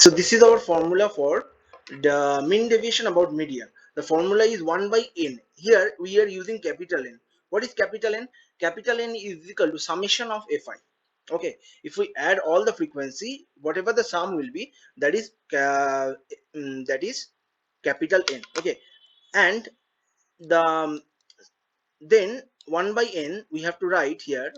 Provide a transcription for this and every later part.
So this is our formula for the mean deviation about median. The formula is 1 by n. Here we are using capital N. What is capital N? Capital N is equal to summation of fi. Okay, if we add all the frequency, whatever the sum will be, that is capital N. Okay, and the then 1 by n we have to write here.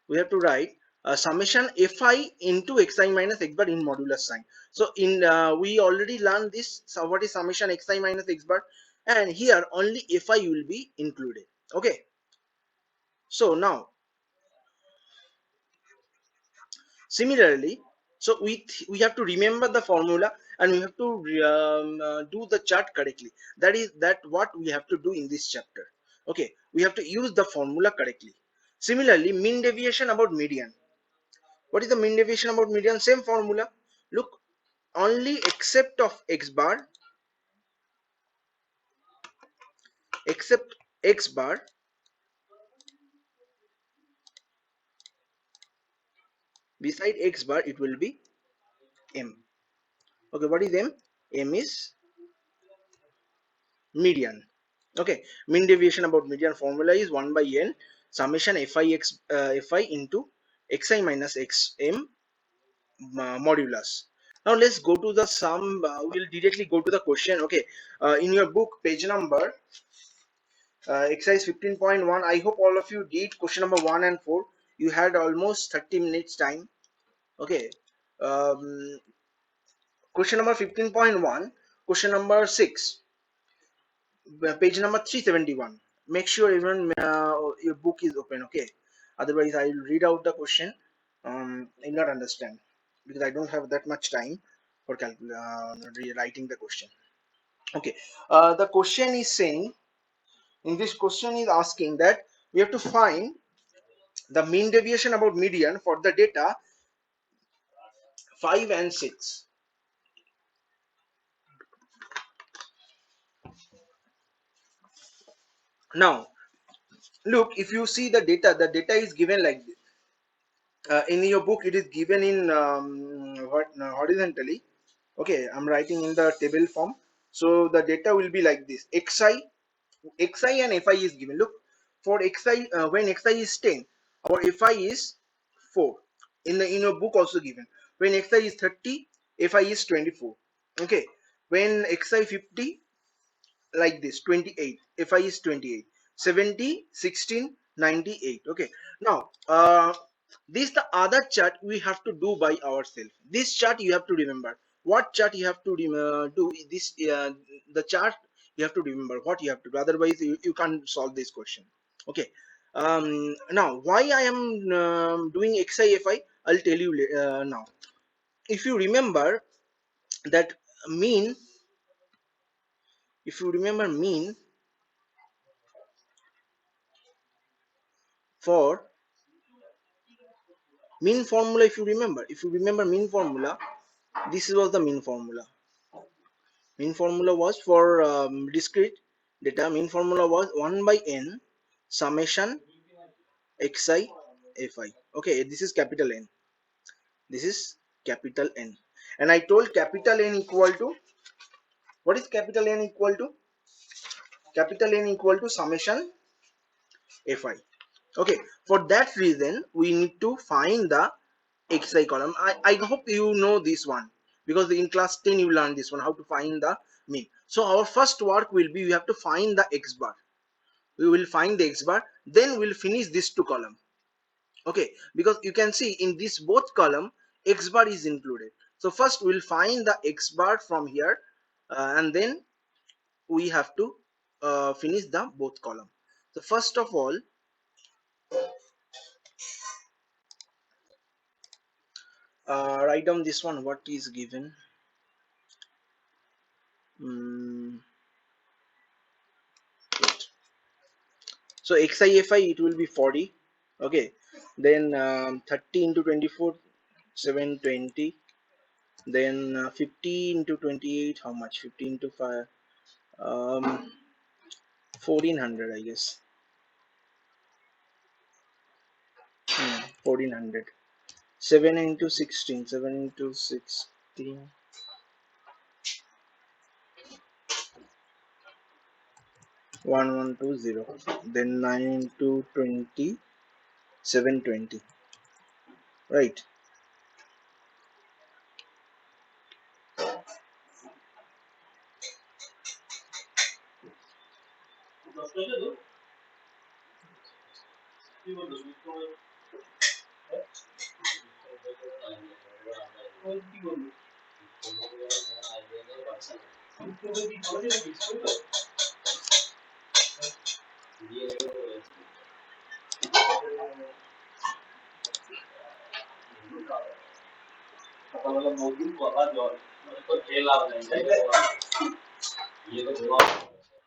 We have to write summation fi into xi minus x bar in modulus sign. So in we already learned this. So what is summation xi minus x bar, and here only fi will be included. Okay, so now similarly, so we have to remember the formula, and we have to do the chart correctly. That what we have to do in this chapter. Okay, we have to use the formula correctly. Similarly, mean deviation about median. What is the mean deviation about median? Same formula. Look, only except of except x bar, beside x bar it will be m. Okay, what is m? M is median. Okay, mean deviation about median formula is 1 by n summation fi into xi minus xm modulus. Now let's go to the sum. We'll directly go to the question. Okay, in your book page number exercise 15.1, I hope all of you did question number 1 and 4. You had almost 30 minutes time. Okay, um, question number 15.1, question number 6, page number 371. Make sure everyone your book is open. Okay, otherwise I will read out the question. I'll not understand because I don't have that much time for rewriting the question. Okay, the question is saying, in this question is asking that we have to find the mean deviation about median for the data 5 and 6. Now look, if you see the data is given like this. In your book it is given in horizontally. Okay, I'm writing in the table form. So the data will be like this. Xi and Fi is given. Look, for Xi, when Xi is 10, our Fi is 4. In your book also given. When Xi is 30, Fi is 24. Okay, when Xi 50, like this, 28. Fi is 28. 70, 16, 98. Okay, now this the other chart we have to do by ourselves. This chart you have to remember. What chart you have to do this, the chart you have to remember what you have to do, otherwise you can't solve this question. Okay, now why I am doing XIFI, I'll tell you now. If you remember that mean, if you remember mean for mean formula, if you remember mean formula, this was the mean formula. Mean formula was for discrete data. Mean formula was 1 by n summation xi fi. Okay, this is capital N. This is capital N. And I told capital N equal to, what is capital N equal to? Capital N equal to summation fi. Okay, for that reason we need to find the xi column. I hope you know this one, because in class 10 you learned this one, how to find the mean. So our first work will be, we have to find the x bar. We will find the x bar, then we'll finish this two column. Okay, because you can see in this both column x bar is included. So first we'll find the x bar from here, and then we have to finish the both column. So first of all, write down this one, what is given. So XIFI it will be 40. Okay, then 30 into 24, 720. Then 50 into 28, how much? 50 into 5, 1400, I guess. 1400. 7 into 16, 7 into 16, 1120. Then 9 into 20, 720. Right.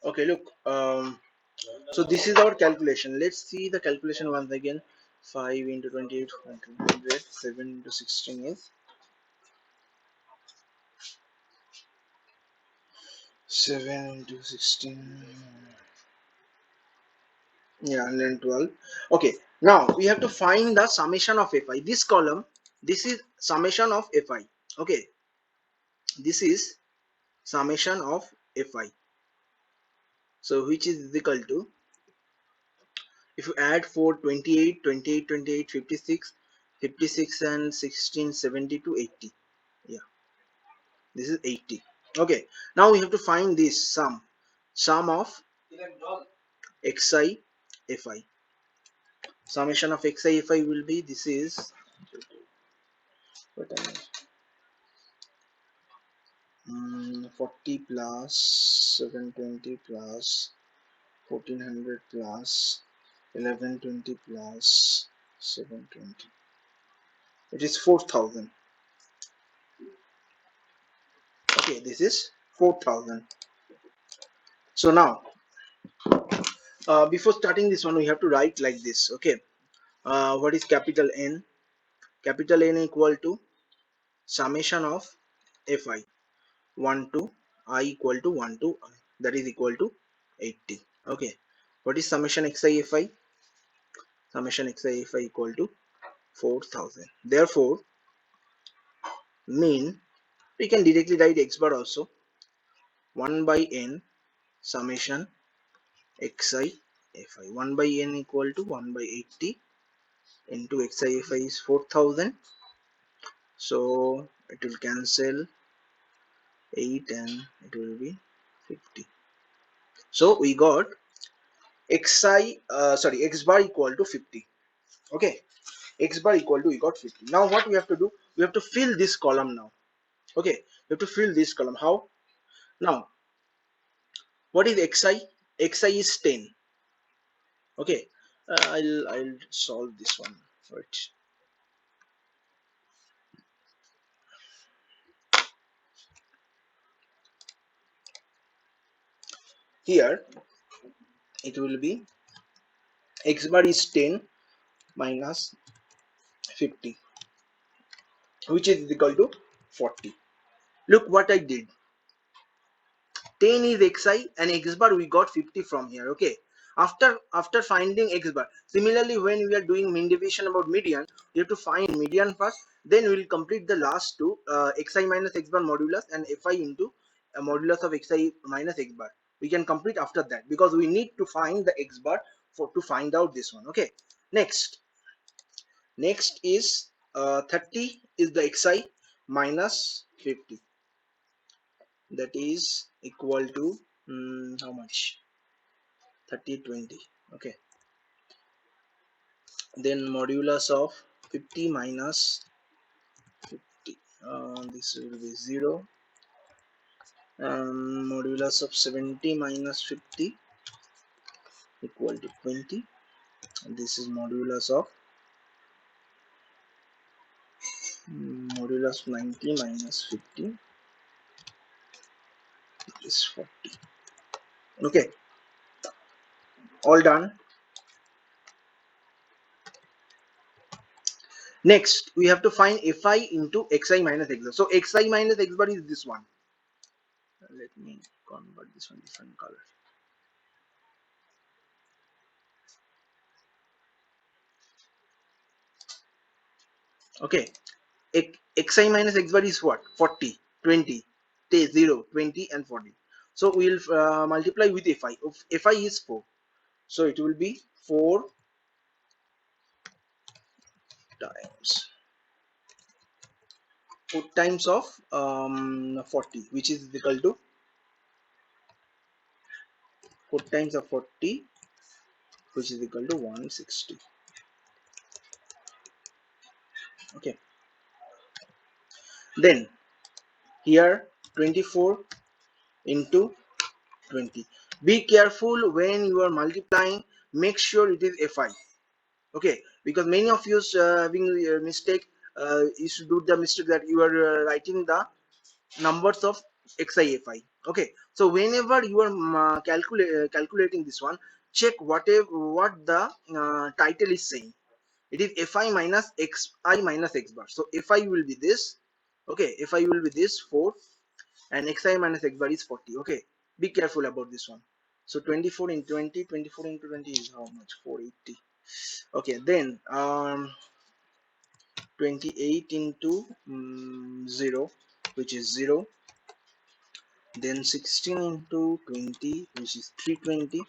Okay, look. So this is our calculation. Let's see the calculation once again. 5 into 28, 100. 7 into 16 is 7 into 16. Yeah, 112. Okay, now we have to find the summation of fi. This column, this is summation of fi. Okay, this is summation of fi. So which is equal to, if you add 4, 28, 28, 28, 56, 56 and 16, 70 to 80. Yeah, this is 80. Okay, now we have to find this sum of xi fi. Summation of xi fi will be, this is what I mean, 40 plus 720 plus 1400 plus 1120 plus 720. It is 4000. Okay, this is 4000. So now, before starting this one, we have to write like this. Okay, what is capital N? Capital N equal to summation of fi 1 to I equal to 1 to I, that is equal to 80. Okay, what is summation xi fi? Summation xi fi equal to 4000. Therefore, mean, we can directly write x bar also, 1 by n summation xi fi. 1 by n equal to 1 by 80 into xi fi is 4000. So it will cancel 8 and it will be 50. So we got x bar equal to 50. Okay, x bar equal to, we got 50. Now what we have to do, we have to fill this column now. Okay, we have to fill this column. How? Now what is xi? Xi is 10. Okay, I'll solve this one. Right, here it will be x bar is 10 minus 50, which is equal to 40. Look what I did. 10 is xi and x bar we got 50 from here. Okay, after finding x bar, similarly when we are doing mean deviation about median, you have to find median first, then we will complete the last two, xi minus x bar modulus and fi into modulus of xi minus x bar. We can complete after that because we need to find the x bar for to find out this one. Okay, next is 30 is the xi minus 50, that is equal to how much, 30 20. Okay, then modulus of 50 minus 50, this will be 0, modulus of 70 minus 50 equal to 20, and this is modulus of modulus 90 minus 50 is 40. Okay, all done. Next we have to find fi into xi minus x bar. So xi minus x bar is this one. Let me convert this one different color. Okay, xi minus x bar is what? 40, 20, 0, 20 and 40. So we'll multiply with fi. Fi is 4, so it will be 4 times 4 times of 40, which is equal to 4 times of 40, which is equal to 160. Okay, then here 24 into 20. Be careful when you are multiplying, make sure it is fi. Okay, because many of you having a mistake, you should do the mistake that you are writing the numbers of xi. Okay, so whenever you are calculating this one, check what the title is saying. It is fi minus xi minus x bar. So fi will be this. Okay, fi will be this 4, and xi minus x bar is 40. Okay, be careful about this one. So 24 into 20, 24 into 20 is how much? 480. Okay, then 28 into 0, which is 0. Then 16 into 20, which is 320.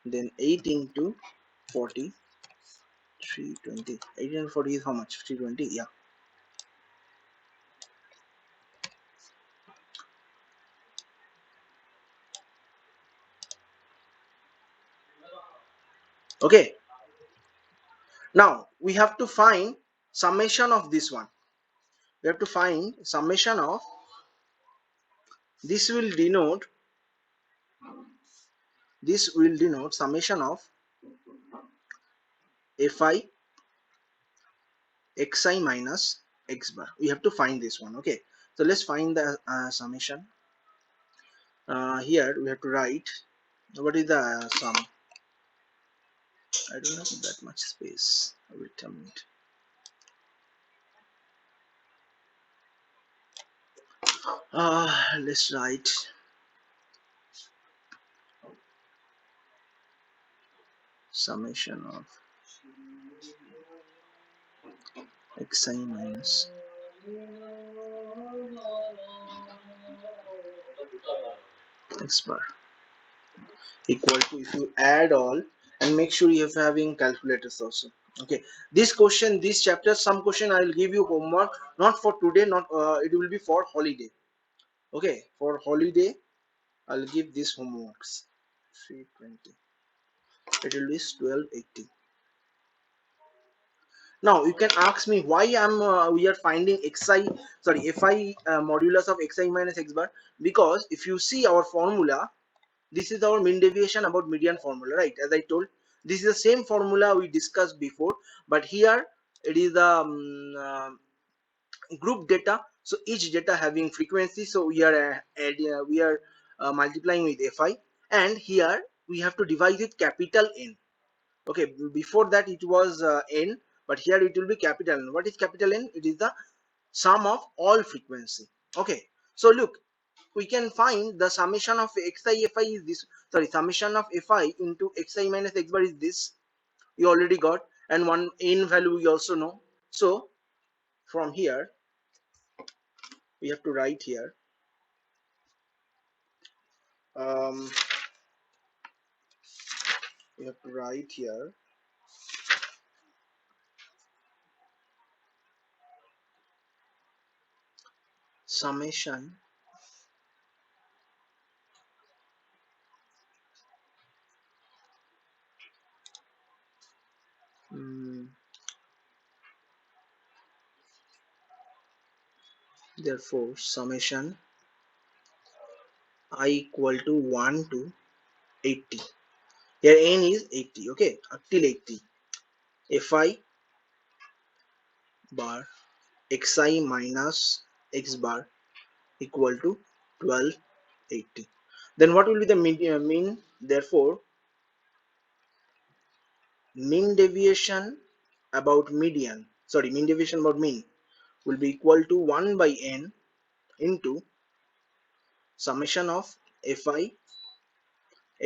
Then 8 into 40, 320. 8 into 40 is how much? 320. Yeah. Okay, now we have to find summation of this one. We have to find summation of this. Will denote summation of fi xi minus x bar. We have to find this one. Okay, so let's find the summation. Here we have to write what is the sum. I don't have that much space. I will tell it. Let's write summation of xi minus x bar equal to, if you add all, and make sure you have having calculators also. Okay, this question, this chapter, some question I will give you homework, not for today, not it will be for holiday. Okay, for holiday I'll give these homeworks. 320, it will be 1280. Now you can ask me why we are finding fi modulus of xi minus x bar, because if you see our formula, this is our mean deviation about median formula, right? As I told, this is the same formula we discussed before, but here it is the group data. So each data having frequency, so we are multiplying with fi, and here we have to divide with capital N. Okay, before that it was N, but here it will be capital N. What is capital N? It is the sum of all frequency. Okay, so look, we can find the summation of xi fi is this. Sorry, summation of fi into xi minus x bar is this. You already got, and one N value we also know. So from here we have to write here. Um, we have to write here summation therefore summation I equal to 1 to 80. Here N is 80. Okay, up till 80. Fi bar xi minus x bar equal to 1280. Then what will be the mean? Therefore mean deviation about median, sorry, mean deviation about mean will be equal to 1 by n into summation of fi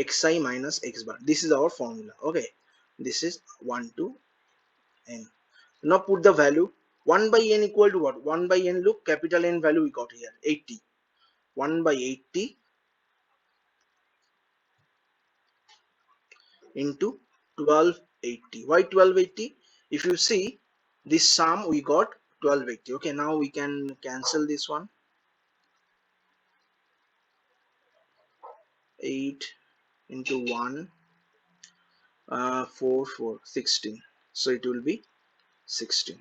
xi minus x bar. This is our formula. Okay, this is 1 to n. Now put the value 1 by n equal to what? 1 by n, look, capital N value we got here 80. 1 by 80 into 1280. Why 1280? If you see this sum, we got 1280. Okay, now we can cancel this one. 8 into 1, 4, 4, 16. So it will be 16.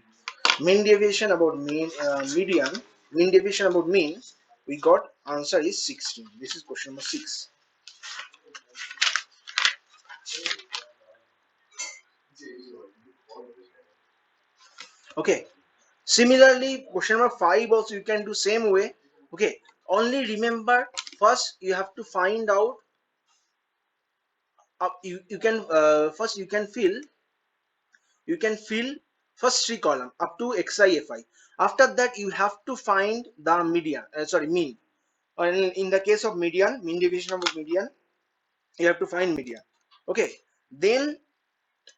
Mean deviation about median, mean deviation about mean, we got answer is 16. This is question number 6. Okay. Similarly, question number 5 also you can do same way. Okay. Only remember, first you have to find out. You can first you can fill first 3 column up to XIFI. After that, you have to find the median. Sorry, mean. And in the case of median, mean deviation of median, you have to find median. Okay. Then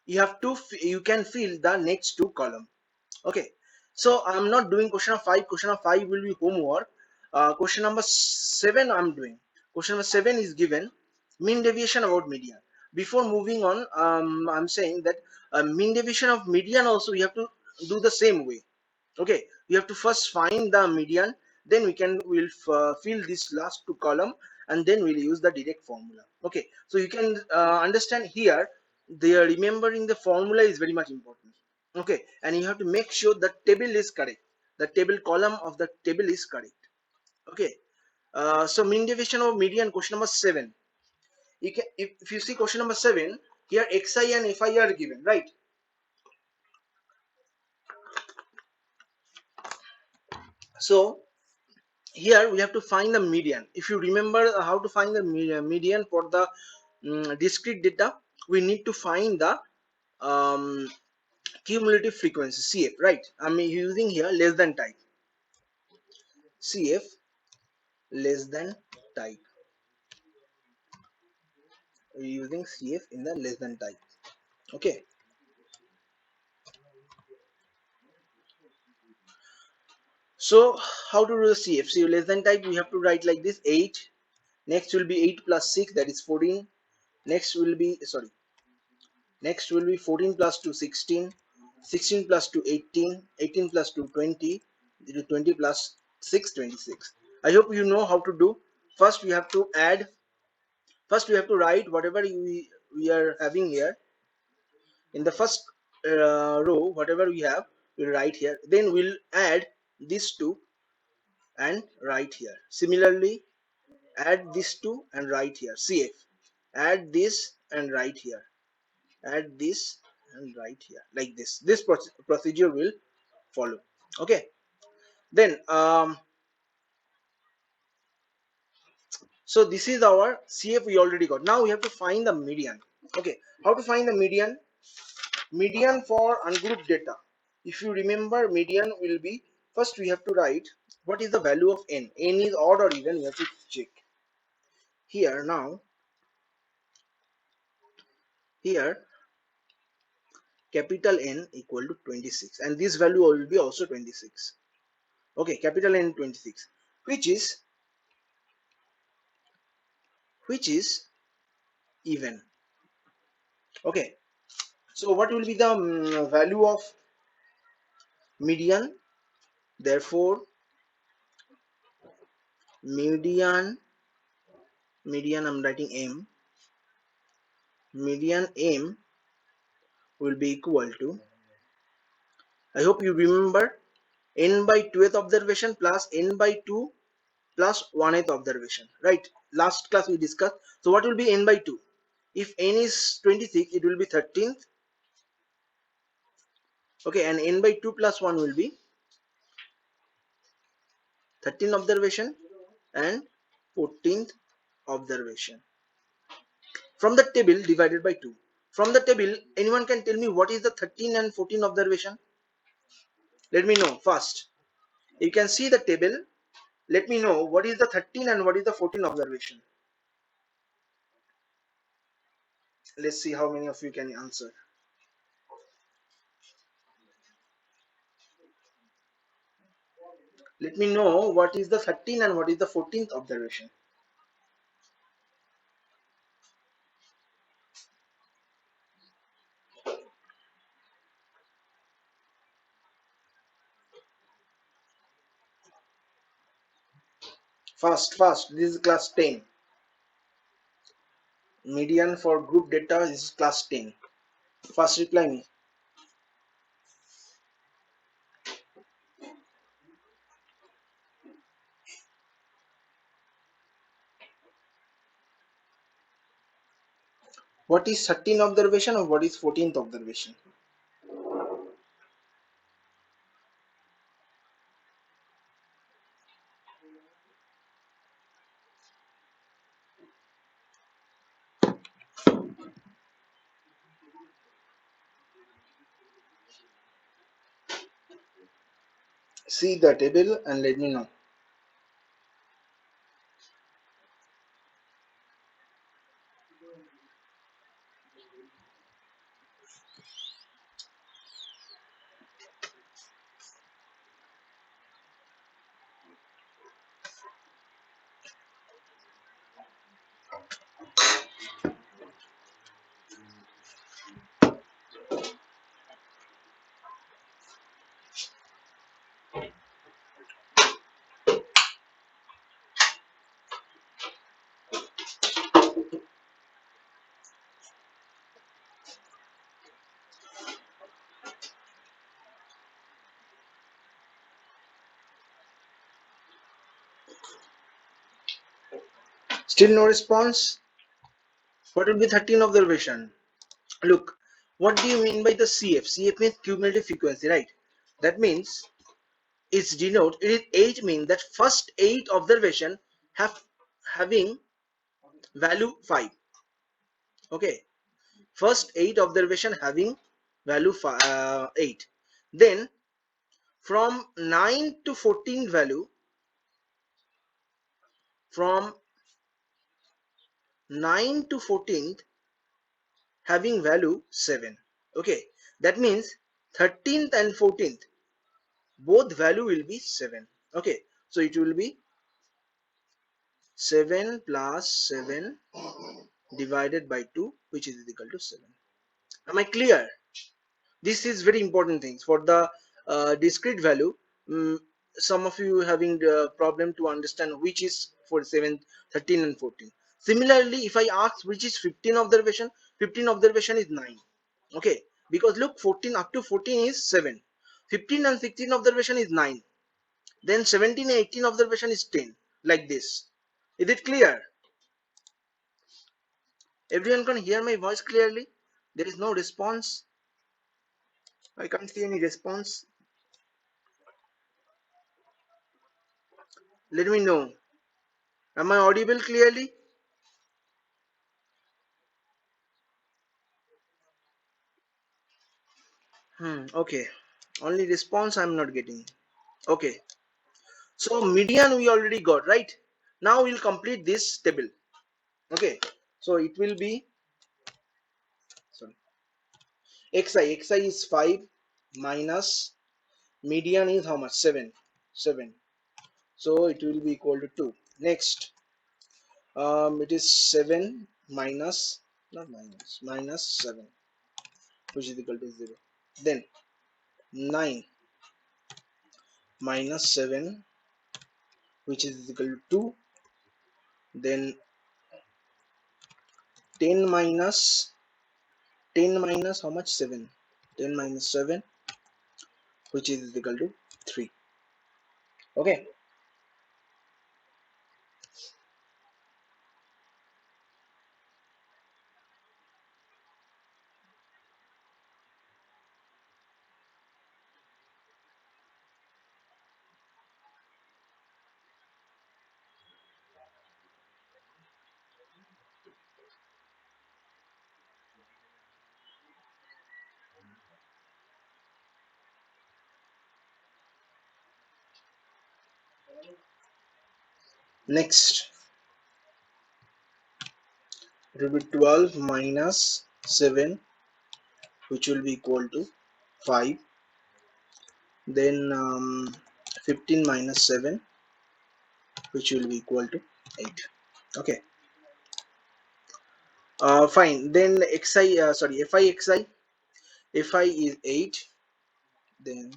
you can fill the next 2 column. Okay, so I'm not doing question number 5. Question number 5 will be homework. Question number 7 I'm doing. Question number 7 is given mean deviation about median. Before moving on, I'm saying that mean deviation of median also we have to do the same way. Okay, we have to first find the median, then we'll fill this last 2 column, and then we'll use the direct formula. Okay, so you can understand here, the remembering the formula is very much important. Okay, and you have to make sure the table is correct, the table column of the table is correct. Okay, so mean deviation of median, question number 7. You can, if you see question number 7, here xi and fi are given, right? So here we have to find the median. If you remember how to find the median for the discrete data, we need to find the um, cumulative frequency, CF, right? I'm using here less than type, CF less than type. We're using CF in the less than type. Okay, so how to do the CF? So less than type, we have to write like this: 8. Next will be 8 plus 6, that is 14. Next will be, sorry, next will be 14 plus 2, 16. 16 plus 2, 18. 18 plus 2, 20. 20 plus 6, 26. I hope you know how to do. First we have to add, first we have to write whatever we are having here. In the first row, whatever we have, we'll write here. Then we'll add these two and write here. Similarly, add these two and write here. CF. Add this and write here. Add this and write here. Like this. This procedure will follow. Okay. Then so this is our CF we already got. Now we have to find the median. Okay. How to find the median? Median for ungrouped data. If you remember, median will be, first we have to write what is the value of n. N is odd or even, we have to check. Here now, here capital N equal to 26, and this value will be also 26. Okay, capital N 26, which is even. Okay, so what will be the value of median? Therefore, median I'm writing M. Median M will be equal to, I hope you remember, n by 2th observation plus n by 2 plus 1th observation, right? Last class we discussed. So what will be n by 2? If n is 26, it will be 13th. Okay, and n by 2 plus 1 will be 13th observation and 14th observation. From the table, divided by 2. From the table, anyone can tell me what is the 13 and 14 observation? Let me know first. You can see the table. Let me know what is the 13 and what is the 14 observation. Let's see how many of you can answer. Let me know what is the 13th and what is the 14th observation. Fast, fast. This is class 10. Median for group data is class 10. Fast reply me. What is 13th observation or what is 14th observation? See the table and let me know. Still no response? What will be 13 observation? Look, what do you mean by the CF? CF means cumulative frequency, right? That means it's denote it is 8 means that first 8 observation having value 5. Okay, first 8 observation having value 8. Then from 9 to 14 value, from 9 to 14th having value 7. Okay, that means 13th and 14th both value will be 7. Okay, so it will be 7 plus 7 divided by 2, which is equal to 7. Am I clear? This is very important things for the discrete value. mm, some of you having the problem to understand which is for 7, 13 and 14. Similarly, if I ask which is 15 observation, 15 observation is 9. Okay, because look, 14 up to 14 is 7, 15 and 16 observation is 9, then 17 and 18 observation is 10, like this. Is it clear? Everyone can hear my voice clearly? There is no response. I can't see any response. Let me know. Am I audible clearly? Okay. Only response I'm not getting. Okay. So median we already got, right? Now we'll complete this table. Okay. So it will be, sorry, xi is 5 minus median is how much? 7. 7. So it will be equal to 2. Next, it is 7 minus, not minus, minus 7, which is equal to 0. Then 9 minus 7, which is equal to 2. Then 10 minus 10 minus how much? 7. 10 minus 7, which is equal to 3. Okay. Next, it will be 12 minus 7, which will be equal to 5. Then 15 minus 7, which will be equal to 8. Okay. Fine. Then xi, sorry, fi is 8. Then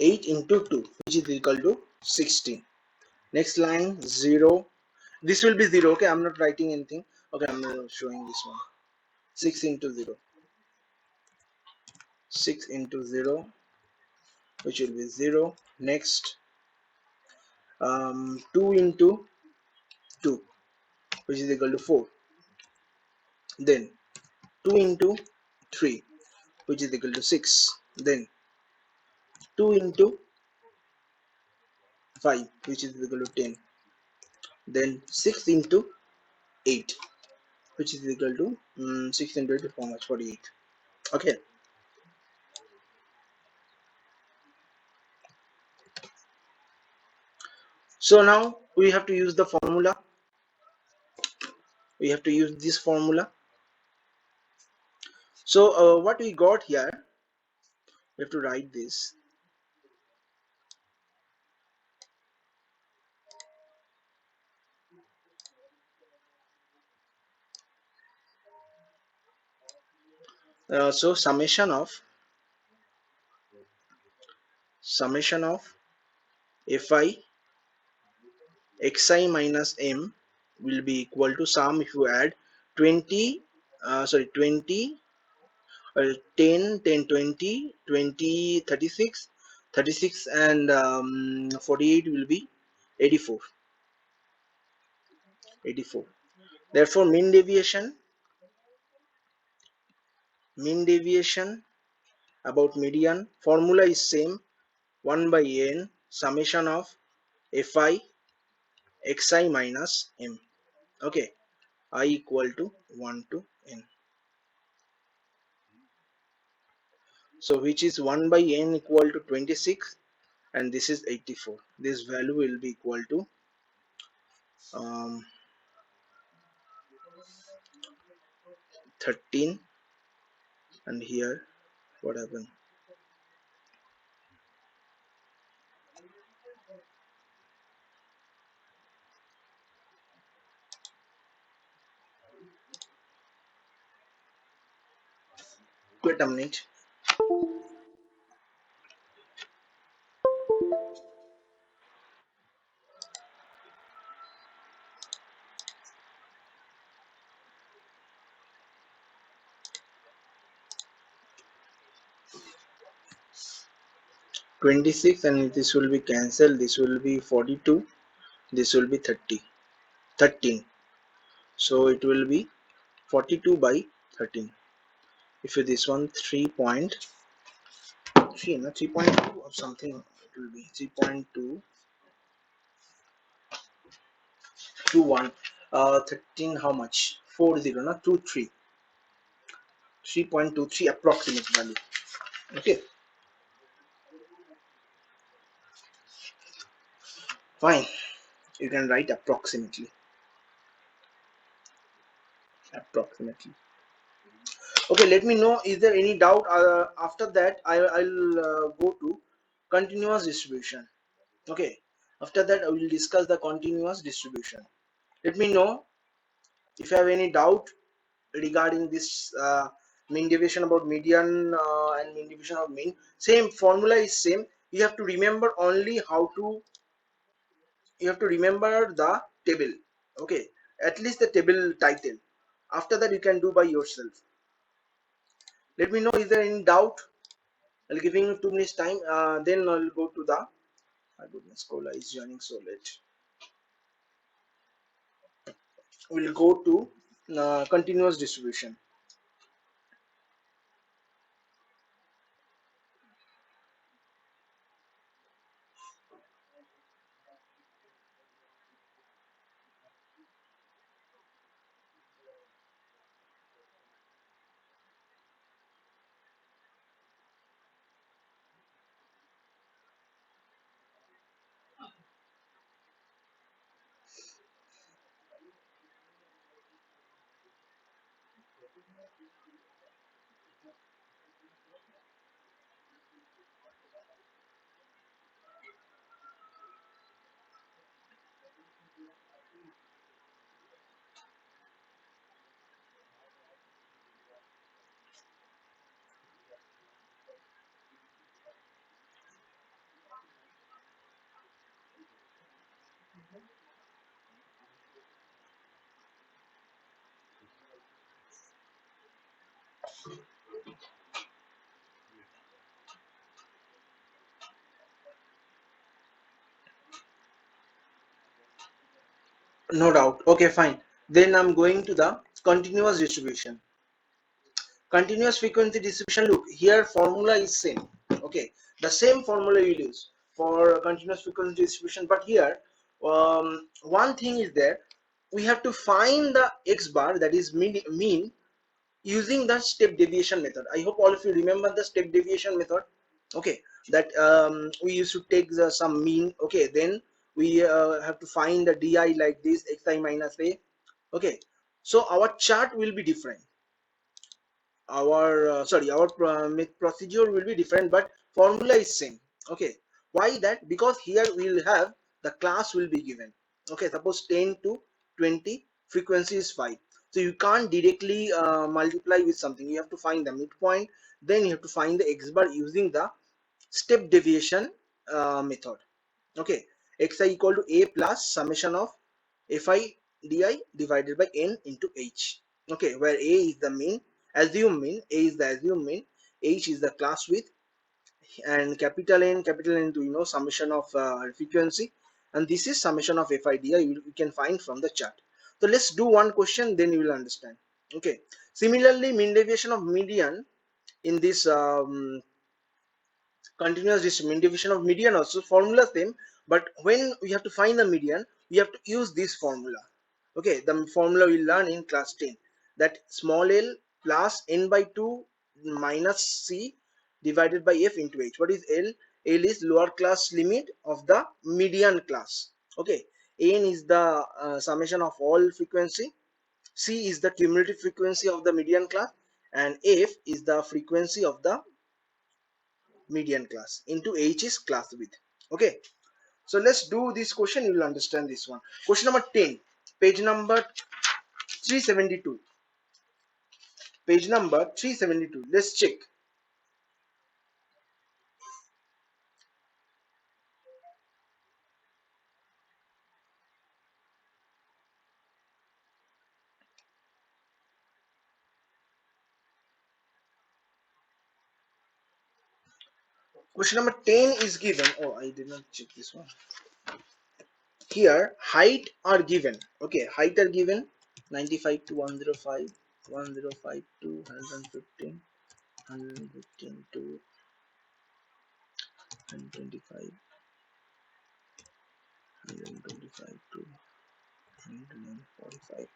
8 into 2, which is equal to 16. Next line 0. This will be 0. Okay, I'm not writing anything. Okay, I'm showing this one. 6 into 0. 6 into 0, which will be 0. Next, 2 into 2, which is equal to 4. Then 2 into 3, which is equal to 6. Then 2 into 5, which is equal to 10. Then 6 into 8, which is equal to 6 into 8 is how much? 48. Okay. So now we have to use the formula. We have to use this formula. So what we got here, we have to write this. So summation of fi xi minus m will be equal to sum if you add 20 20 10 10 20 20 36 36 and 48 will be 84. 84. Therefore mean deviation about median formula is same, 1 by n summation of fi xi minus m. Okay, I equal to 1 to n. So which is 1 by n equal to 26 and this is 84. This value will be equal to 13. And here what happened? Wait a minute. 26 and this will be cancelled. This will be 42. This will be 30. 13. So it will be 42 by 13. If you this one 3.3, no 3.2 or something, it will be 3.2 1. 13 how much? 40, no 23. 3.23 approximate value. Okay, fine. You can write approximately. Okay, let me know, is there any doubt? After that I'll go to continuous distribution. Okay, after that I will discuss the continuous distribution. Let me know if you have any doubt regarding this mean deviation about median and mean deviation of mean. Same formula is same. You have to remember only how to, you have to remember the table. Okay, at least the table title. After that you can do by yourself. Let me know, is there any doubt? I'll giving you 2 minutes time. Then I'll go to the, my goodness, Cola is joining so late. We'll go to continuous distribution. No doubt. Okay, fine. Then I'm going to the continuous distribution. Continuous frequency distribution, look here, formula is same. Okay, the same formula you use for continuous frequency distribution, but here one thing is there. We have to find the x bar, that is mean, using the step deviation method. I hope all of you remember the step deviation method. Okay, that we used to take some mean. Okay, then we have to find the di like this, xi minus a. Okay, so our chart will be different. Our sorry, our procedure will be different, but formula is same. Okay, why that? Because here we will have the class will be given. Okay, suppose 10 to 20, frequency is 5, so you can't directly multiply with something. You have to find the midpoint, then you have to find the x bar using the step deviation method. Okay, xi equal to a plus summation of fi di divided by n into h. Okay, where a is the mean, assume mean, a is the assume mean, h is the class width, and capital N to summation of frequency, and this is summation of fi di. You can find from the chart. So let's do one question, then you will understand. Okay, similarly, mean deviation of median in this continuous division of median also formula same, but when we have to find the median, we have to use this formula. Okay, the formula we learn in class 10, that small l plus n by 2 minus c divided by f into h. What is l? L is lower class limit of the median class. Okay, n is the summation of all frequency, c is the cumulative frequency of the median class, and f is the frequency of the median class, into h is class width. Okay, so let's do this question, you will understand this one. Question number 10, page number 372. Page number 372, let's check. Question number 10 is given. Oh, I did not check this one. Here height are given. Okay, height are given 95 to 105, 105 to 115, 115 to 125, 125 to 145.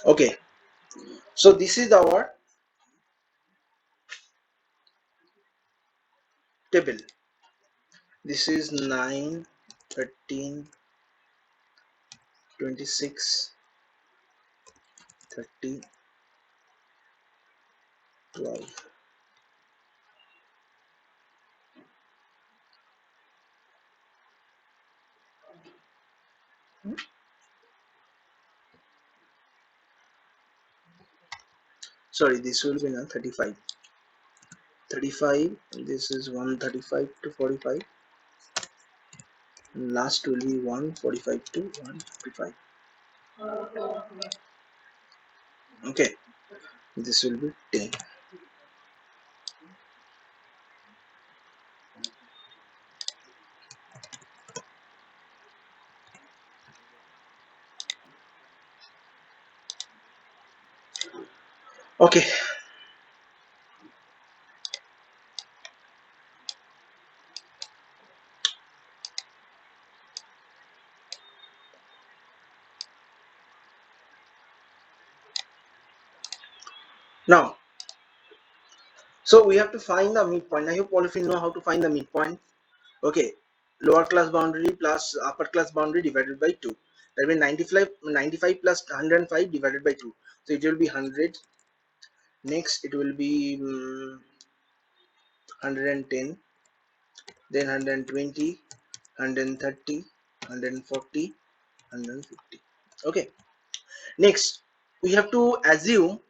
Okay, so this is our table. This is 9, 13, 26, 30, 12. Sorry, this will be now 35. 35, this is 135 to 45. Last will be 145 to 155. Okay, this will be 10. Okay, now so we have to find the midpoint. I hope all of you know how to find the midpoint. Okay, lower class boundary plus upper class boundary divided by 2. That means 95 plus 105 divided by 2. So it will be 100. Next it will be 110, then 120, 130, 140, 150. Okay, next we have to assume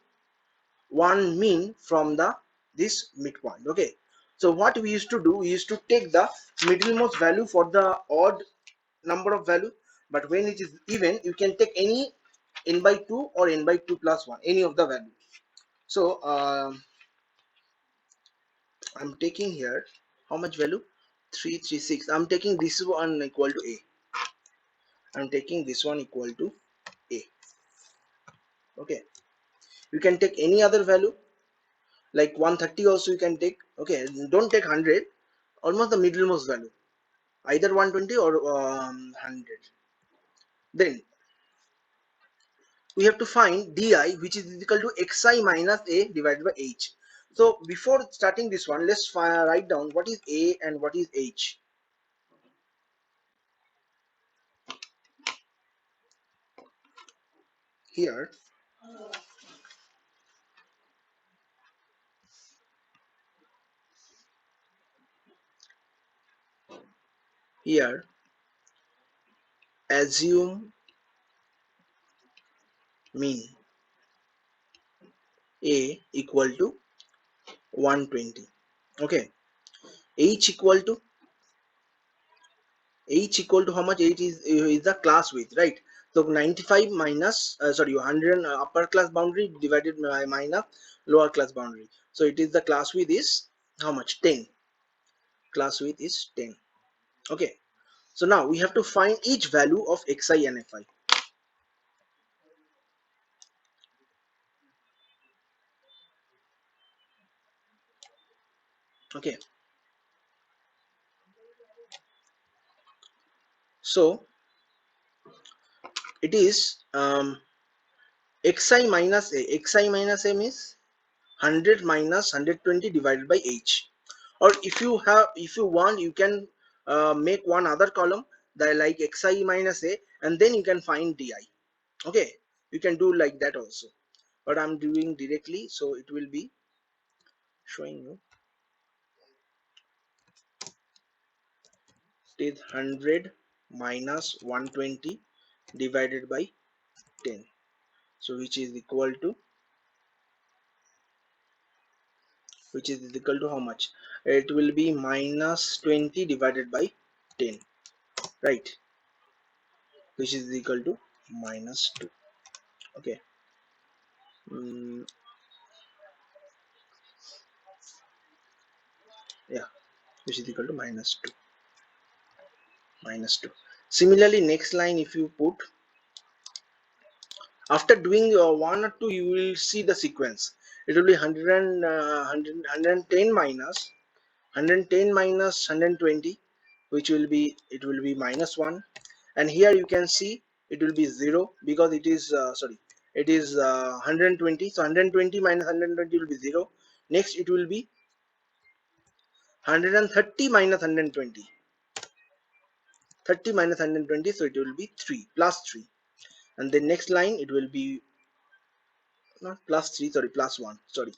one mean from the this midpoint. Okay, so what we used to do, we used to take the middlemost value for the odd number of value, but when it is even, you can take any n by 2 or n by 2 plus 1, any of the value. So I'm taking here how much value, 336. I'm taking this one equal to a. I'm taking this one equal to a. Okay, you can take any other value like 130 also you can take. Okay, don't take 100, almost the middlemost value, either 120 or 100. Then we have to find di, which is equal to xi minus a divided by h. So before starting this one, let's write down what is a and what is h. Here, here, assume mean a equal to 120. Okay, h equal to how much? H is the class width, right? So 95 minus sorry 100 upper class boundary divided by minus lower class boundary. So it is the class width is how much? 10. Class width is 10. Okay, so now we have to find each value of xi and fi. Okay, so it is xi minus a. Xi minus a means 100 minus 120 divided by h. Or if you want, you can make one other column that like xi minus a, and then you can find di. Okay, you can do like that also, but I'm doing directly, so it will be showing you. It is 100 minus 120 divided by 10, so which is equal to how much? It will be minus 20 divided by 10, right? Which is equal to minus 2. Okay, mm, yeah, which is equal to minus 2. Similarly, next line, if you put, after doing one or two, you will see the sequence. It will be 110 minus 120, which will be, it will be minus 1. And here you can see it will be 0 because it is sorry, it is 120. So 120 minus 120 will be 0. Next it will be 130 minus 120, 30 minus 120, so it will be 3 plus 3. And the next line it will be not plus 3, sorry, plus 1, sorry,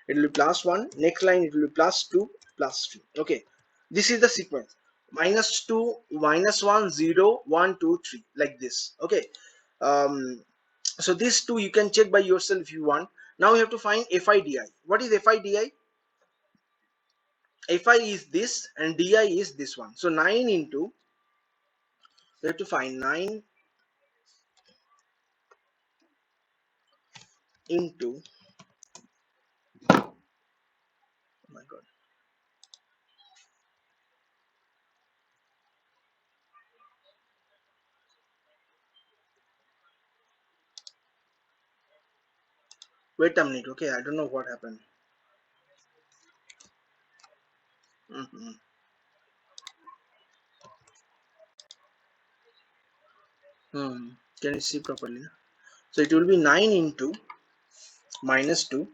it will be plus 1. Next line it will be plus 2 plus 3. Okay, this is the sequence: minus 2, minus 1, 0, 1, 2, 3, like this. Okay, um so these two you can check by yourself if you want. Now you have to find fidi. What is fidi? Fi is this and di is this one. So 9 into We have to find 9 into, oh my god, wait a minute, okay, I don't know what happened. Mhm. Can you see properly? So it will be 9 into minus 2,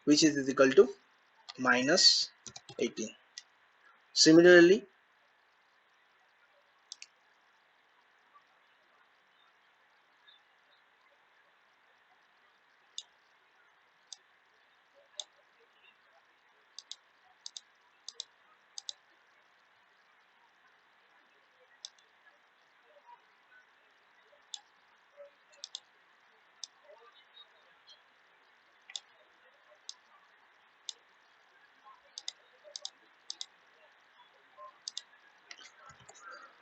which is equal to minus 18. Similarly,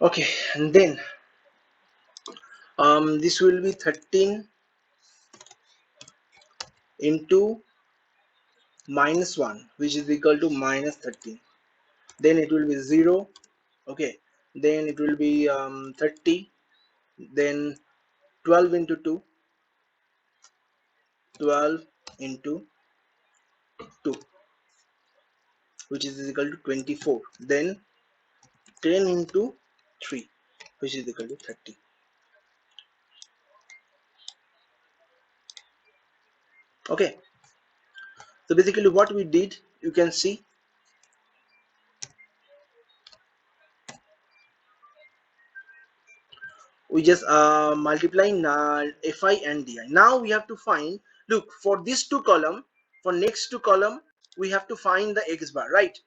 okay, and then this will be 13 into minus 1, which is equal to minus 13. Then it will be 0, okay, then it will be 30, then 12 into 2, 12 into 2, which is equal to 24, then 10 into 3, which is equal to 30. Okay, so basically what we did, you can see, we just multiplying fi and di. Now we have to find, look, for this two column, for next two column, we have to find the x bar, right?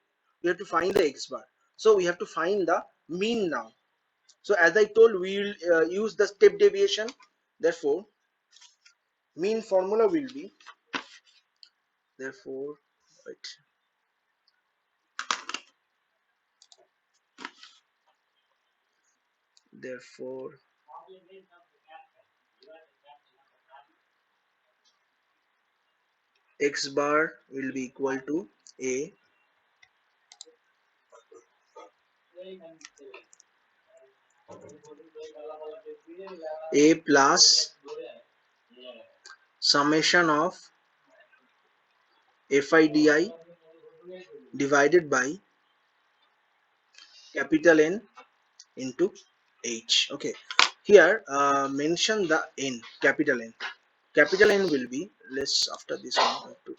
We have to find the x bar, so we have to find the mean now. So as I told, we will use the step deviation. Therefore mean formula will be, therefore, wait, therefore x bar will be equal to a plus summation of fi di divided by capital N into h. Okay, here mention the n, capital N. Capital N will be less after this one. We have to,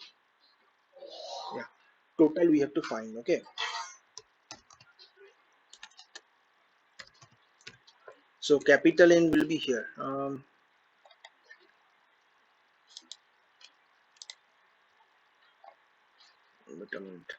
yeah, total we have to find. Okay, so capital N will be here. Wait a minute.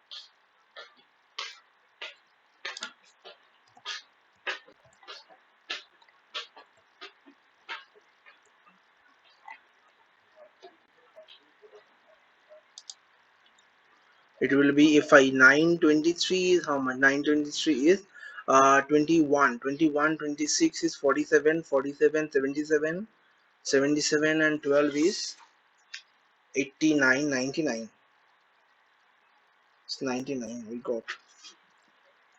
It will be, if I 923 is how much? 923 is 21, 21, 26 is 47, 47, 77, 77 and 12 is 89, 99. It's 99. We got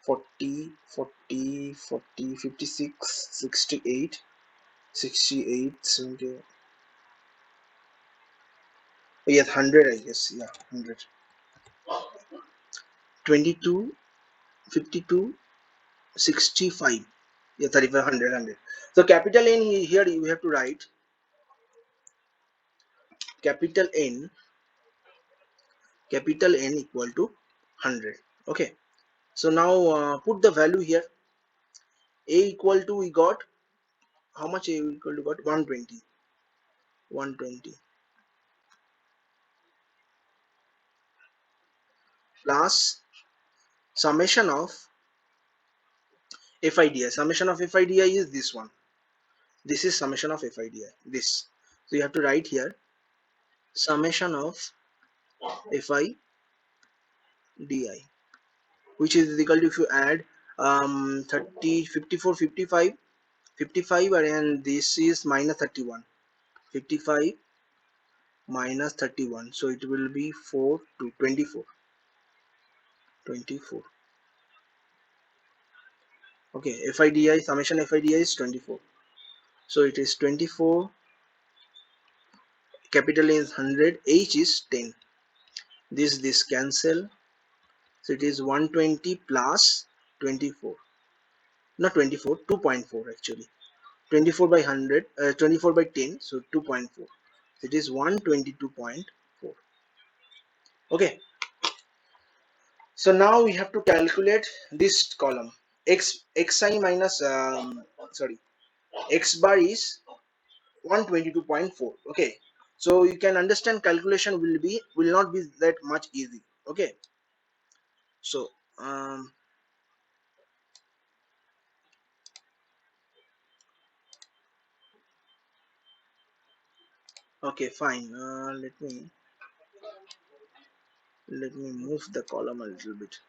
40, 40, 40, 56, 68, 68, 70. Oh, yes, 100, I guess. Yeah, 100. 22, 52, 65. Yeah, 35, 100, 100. So capital N here you have to write capital N, capital N equal to 100. Okay. So now put the value here. A equal to, we got how much? A equal to got 120. 120 plus summation of FIDI. Summation of FIDI is this one. This is summation of FIDI. This. So you have to write here summation of FIDI, which is equal to, if you add 30, 54, 55, 55, and this is minus 31. 55 minus 31, so it will be 4 to 24. 24. Okay, FIDI, summation FIDI is 24. So it is 24, capital is 100, H is 10. This cancel. So it is 120 plus 24. Not 24, 2.4 actually. 24 by 100, 24 by 10, so 2.4. It is 122.4. Okay, so now we have to calculate this column. Xi minus, sorry, X bar is 122.4. Okay, so you can understand calculation will not be that much easy. Okay, so okay, fine. Let me move the column a little bit.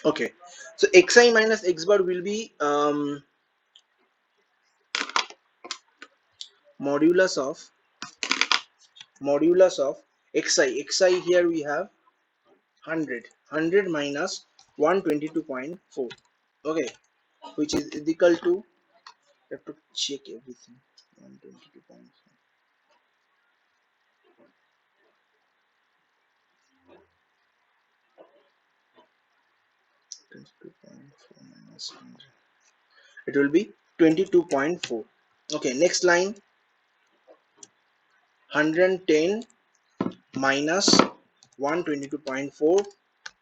Okay, so Xi minus X bar will be modulus of Xi here we have 100 minus 122.4. Okay, which is equal to, have to check everything. 122.4, 22.4 minus 100, it will be 22.4. Okay, next line, 110 minus 122.4,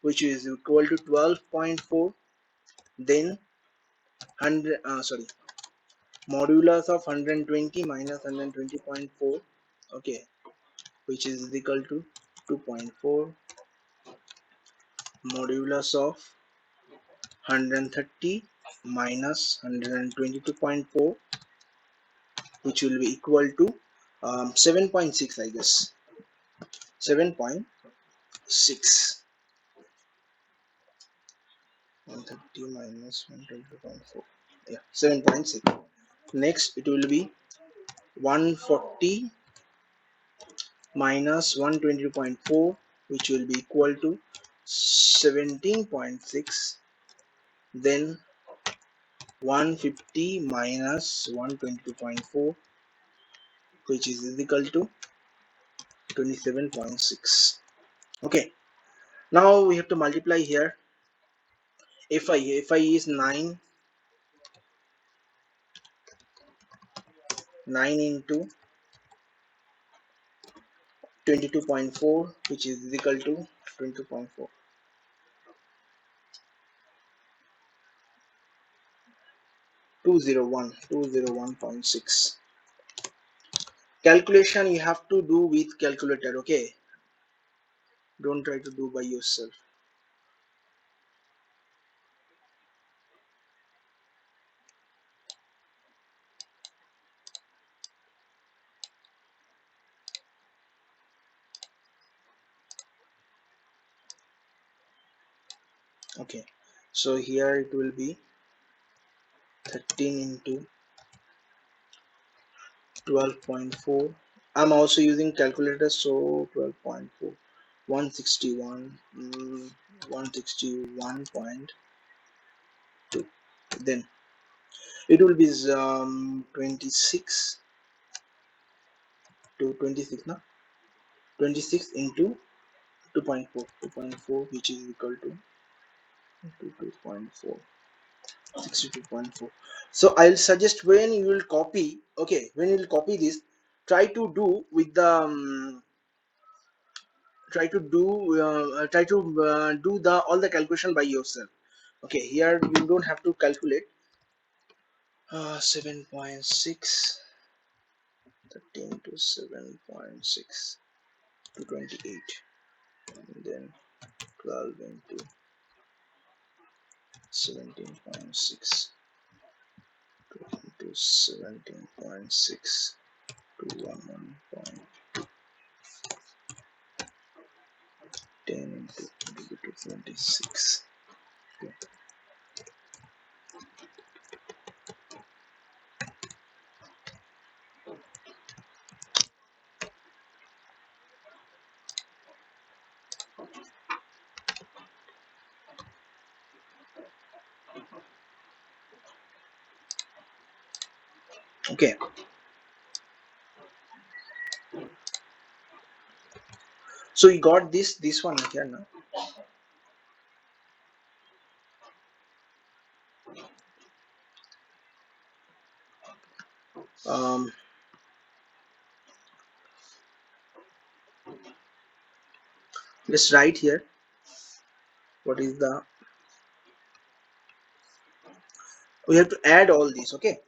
which is equal to 12.4. Then 100, sorry, modulus of 120 minus 120.4. Okay, which is equal to 2.4. Modulus of 130 minus 122.4, which will be equal to 7.6, I guess. 7.6. 130 minus 122.4. Yeah, 7.6. Next, it will be 140 minus 122.4, which will be equal to 17.6. Then 150 minus 122.4, which is equal to 27.6. Okay, now we have to multiply here. Fi is 9 into 22.4, which is equal to 22.4. 201.6. Calculation you have to do with calculator. Okay, don't try to do by yourself. Okay, so here it will be 13 into 12.4. I'm also using calculator, so 12.4, 161, 161.2. Then it will be 26 to 26 now. 26 into 2.4, which is equal to 2.4, 62.4. So I'll suggest, when you will copy, okay, when you will copy this, try to do with the try to do the all the calculation by yourself. Okay, here you don't have to calculate. 7.6, 13 to 7.6 to 28, and then 12 into 17.6 into 17.6 to 11.10 into 26. Okay, so you got this one here now. um let's write here what is the, we have to add all these. Okay,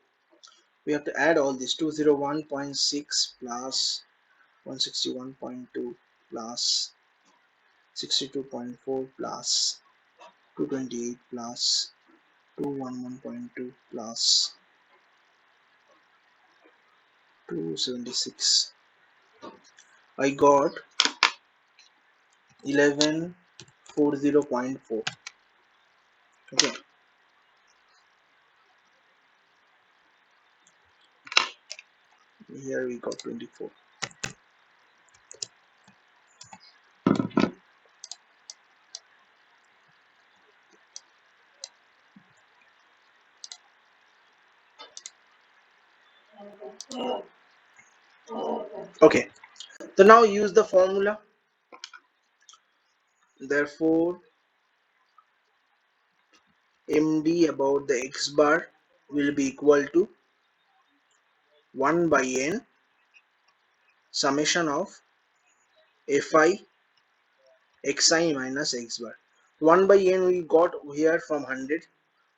we have to add all these. 201.6 plus 161.2 plus 62.4 plus 228 plus 211.2 plus 276. I got 1140.4. Okay, here we got 24. Okay, so now use the formula. Therefore MD about the x bar will be equal to 1 by n summation of fi xi minus x bar. 1 by n we got here from 100,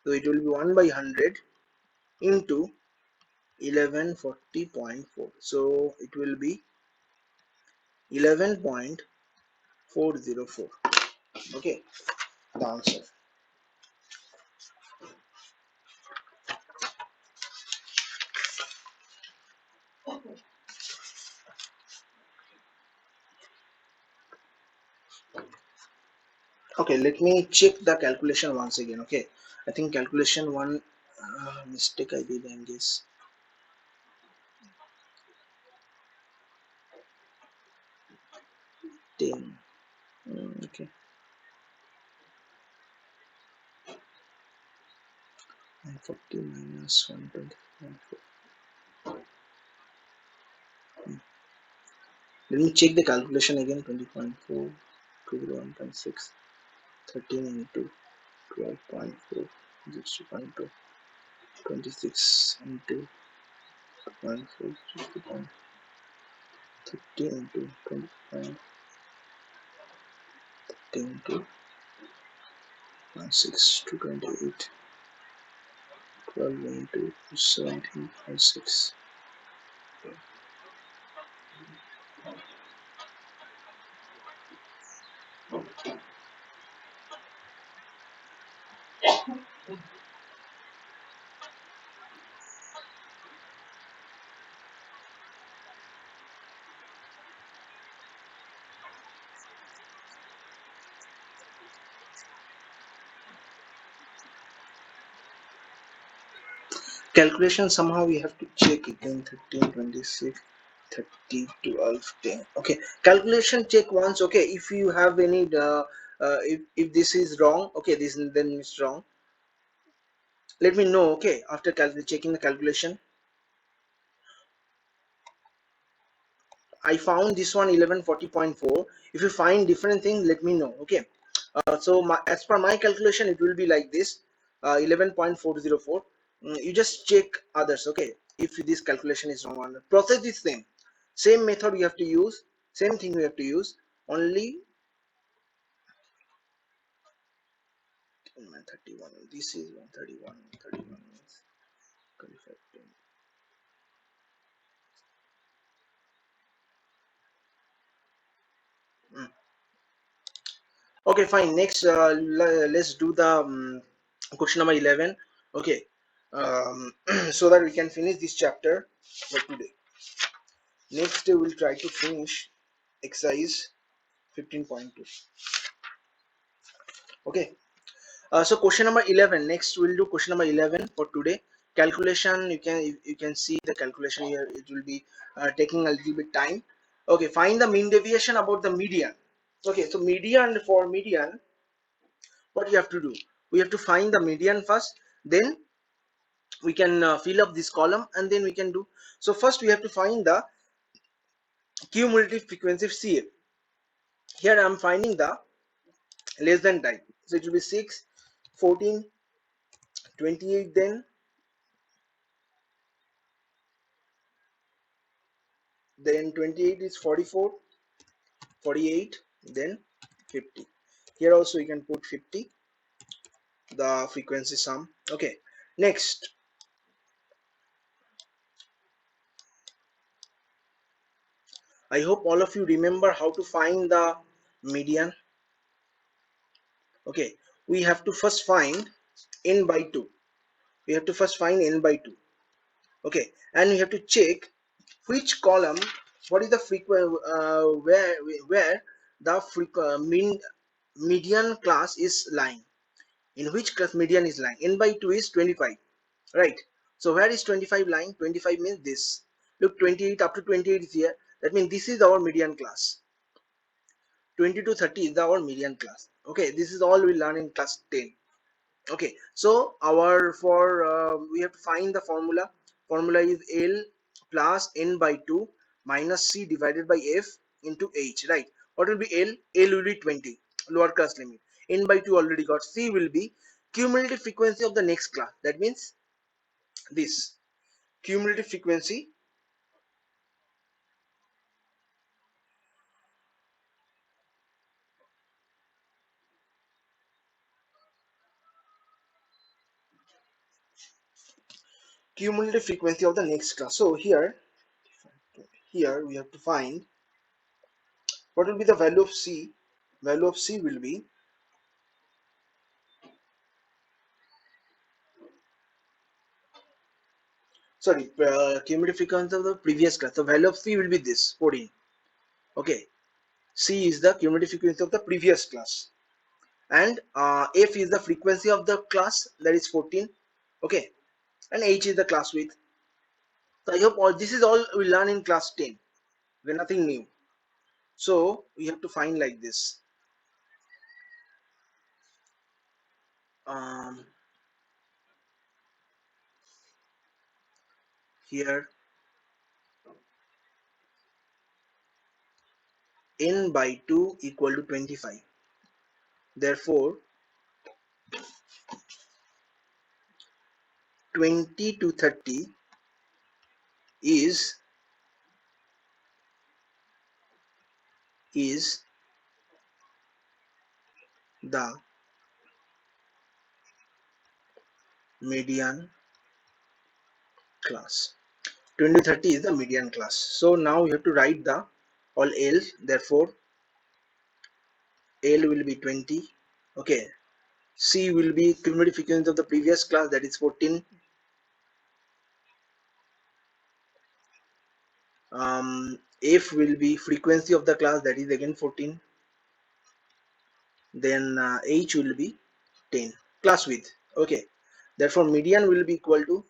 so it will be 1 by 100 into 1140.4, so it will be 11.404. Okay, the answer. Okay, let me check the calculation once again. Okay, I think calculation one mistake I did, I guess. 10. Okay, 140 minus 120. Let me check the calculation again. 20.4 to 1.6, 13 into 12.4, 60.2, 26 into 2.4, 60.30 into 20.10 into 0.6 to 28, 12 into 17.6. Calculation somehow we have to check again. 13, 26, 30, 12, 10. Okay, calculation check once. Okay, if you have any if this is wrong, okay, this then it's wrong, let me know. Okay, after checking the calculation. I found this one 1140.4. If you find different thing, let me know. Okay, so as per my calculation it will be like this, 11.404. You just check others. Okay, if this calculation is wrong, process is same method you have to use, same thing you have to use, only 31. This is 131. 31 means 25. Okay, Okay, fine. Next, let's do the question number 11. Okay, so that we can finish this chapter for today. Next, we'll try to finish exercise 15.2. Okay. So question number 11. Next, we'll do question number 11 for today. Calculation. You can see the calculation here. It will be taking a little bit time. Okay. Find the mean deviation about the median. Okay. So median, for median, what you have to do? We have to find the median first. Then we can fill up this column, and then we can do. So first we have to find the cumulative frequency of CF. Here I am finding the less than type. So it will be 6, 14, 28, then 28 is 44, 48, then 50. Here also you can put 50, the frequency sum. Okay. Next, I hope all of you remember how to find the median. Okay, we have to first find n by 2. We have to first find n by 2. Okay, and we have to check which column, what is the where the mean median class is lying, in which class median is lying. N by 2 is 25, right? So where is 25 lying? 25 means this. Look, 28 up to 28 is here. That means this is our median class. 20 to 30 is our median class. Okay, this is all we learn in class 10. Okay, so our we have to find the formula. Formula is L plus n by 2 minus C divided by F into H, right? What will be L? L will be 20, lower class limit. N by 2 already got. C will be cumulative frequency of the next class. That means this cumulative frequency, cumulative frequency of the next class. So here we have to find what will be the value of C. Value of C will be, sorry, cumulative frequency of the previous class. The value of C will be this 14. Okay, C is the cumulative frequency of the previous class, and F is the frequency of the class, that is 14. Okay, and H is the class width. So I hope all this is all we learn in class 10. There's nothing new. So we have to find like this. Um, Here n by 2 equal to 25. Therefore 20 to 30 is the median class. 20 to 30 is the median class. So now you have to write the all L. Therefore L will be 20. Okay, C will be cumulative frequency of the previous class, that is 14. F will be frequency of the class, that is again 14. Then H will be 10, class width. Okay, therefore median will be equal to,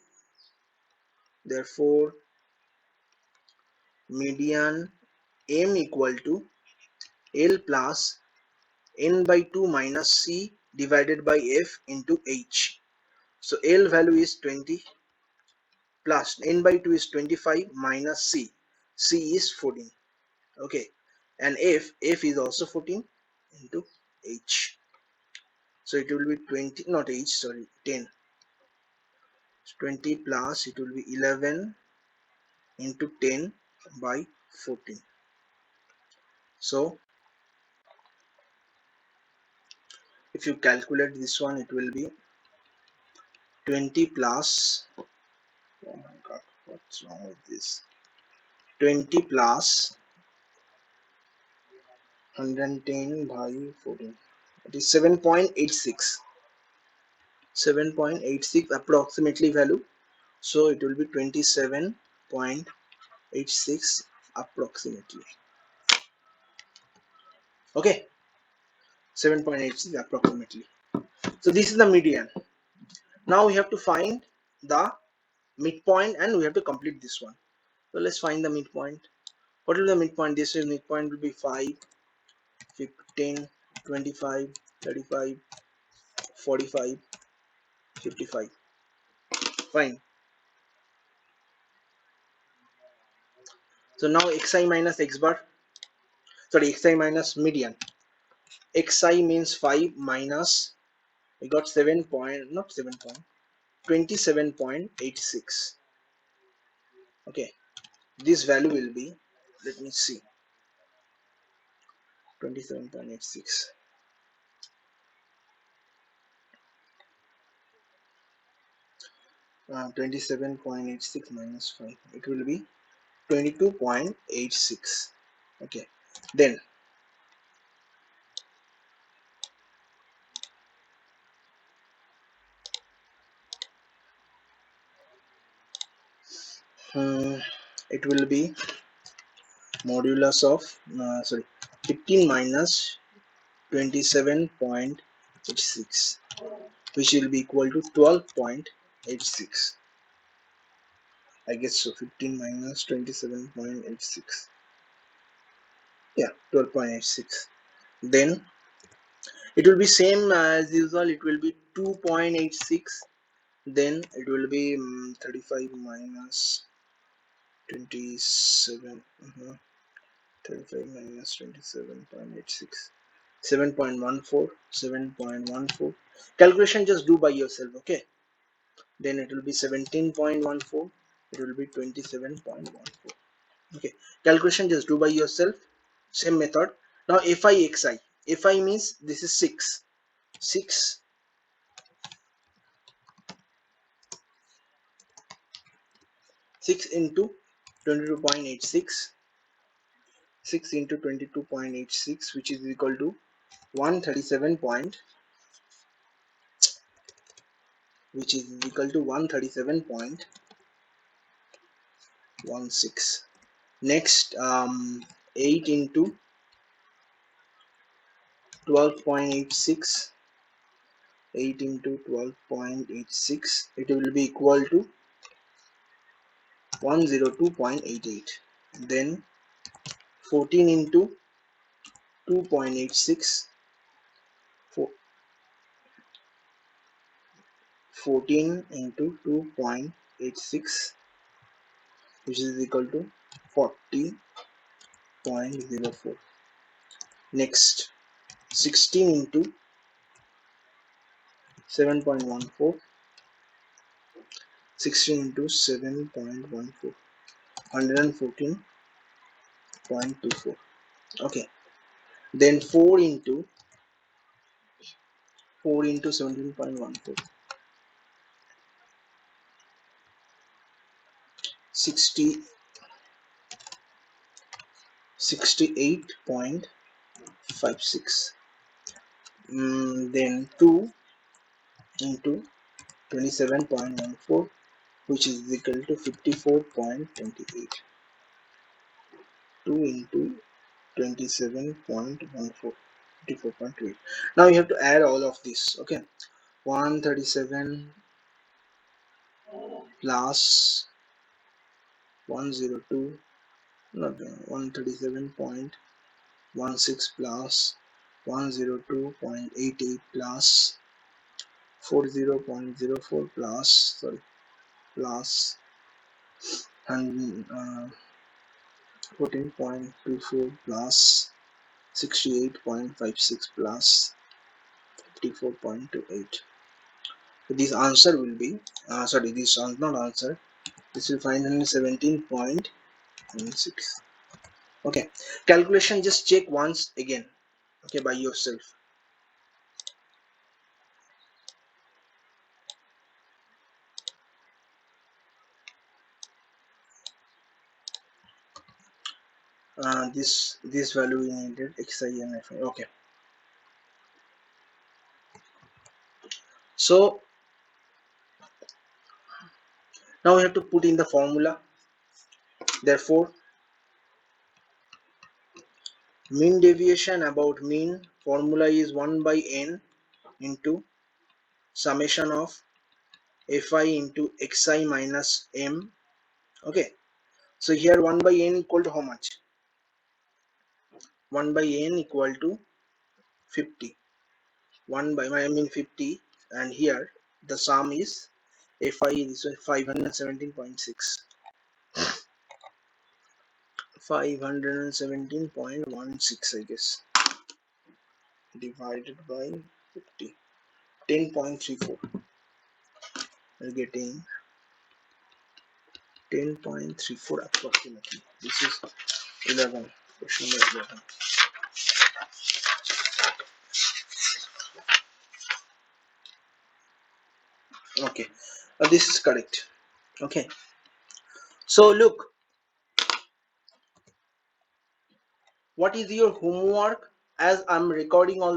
therefore median M equal to L plus n by 2 minus C divided by F into H. So L value is 20 plus n by 2 is 25 minus C. C is 14. Okay, and F is also 14 into H. So it will be 20, not H, sorry, 10. 20 plus it will be 11 into 10 by 14. So if you calculate this one, it will be 20 plus, oh my god, what's wrong with this, 20 plus 110 by 14. It is 7.86. 7.86 approximately value. So it will be 27.86 approximately. Okay, 7.86 approximately. So this is the median. Now we have to find the midpoint and we have to complete this one. So let's find the midpoint. What will the midpoint? This is midpoint will be 5, 15, 25, 35, 45, 55. Fine. So now xi minus x bar, sorry, xi minus median. Xi means 5 minus, we got 7 point, not 7 point, 27.86. Okay, this value will be, let me see, 27.86. 27.86 minus 5, it will be 22.86. Okay, then it will be modulus of 15 minus 27.86, which will be equal to 12.86. I guess so. 15 minus 27.86. Yeah, 12.86. Then it will be same as usual. It will be 2.86. Then it will be 35 minus 27. 35 minus 27.86. 7.14. 7.14. Calculation just do by yourself. Okay. Then it will be 17.14. It will be 27.14. Okay, calculation just do by yourself, same method. Now fi means this is 6. 6 6 into 22.86, 6 into 22.86, which is equal to 137 point, which is equal to 137.16. Next, 8 into 12.86, 8 into 12.86, it will be equal to 102.88. Then 14 into 2.86, 14 into 2.86, which is equal to 40.04. Next, 16 into 7.14, 16 into 7.14, 114.24. Okay, then 4 into 17.14, 68.56. Then 2 into 27.14, which is equal to 54.28. 2 into 27.14, 54.28. Now you have to add all of this. Okay, 137 plus 102, not 137.16 plus 102.88 plus 40.04 plus plus 14.24 plus 68.56 plus 54.28. So this answer will be this is not answer. This will finally 17.16. Okay, calculation just check once again. Okay, by yourself. This value we needed xi and fi. Okay, So now we have to put in the formula. Therefore mean deviation about mean formula is 1 by n into summation of fi into xi minus m. Okay, so here 1 by n equal to how much? 1 by n equal to 50. 1 by I mean 50, and here the sum is fi is 517.6. 517.16, I guess, divided by 50, 10.34. We're getting 10.34 approximately. This is 11, question number 11. Okay, this is correct. Okay, so look, what is your homework? As I'm recording all